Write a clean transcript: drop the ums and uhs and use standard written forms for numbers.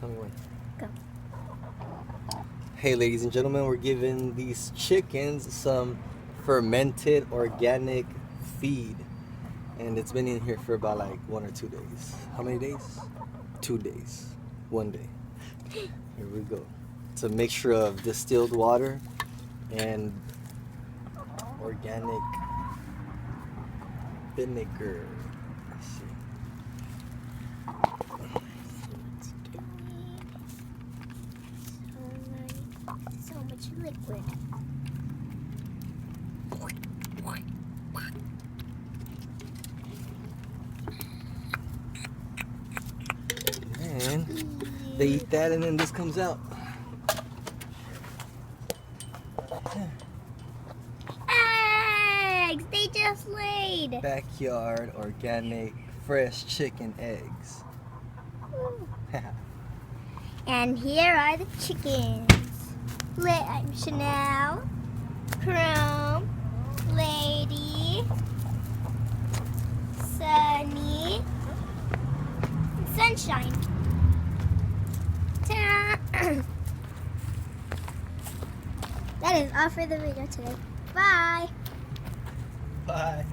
Tell me when. Go. Hey, ladies and gentlemen, we're giving these chickens some fermented organic feed. And it's been in here for about like 1 or 2 days. How many days? 2 days. 1 day. Here we go. It's a mixture of distilled water and organic vinegar. Let's see. So much liquid. And they eat that and then this comes out. Eggs! They just laid. Backyard organic fresh chicken eggs. And here are the chickens. I'm Chanel, Chrome, Lady, Sunny, and Sunshine. Ta-da! That is all for the video today. Bye! Bye.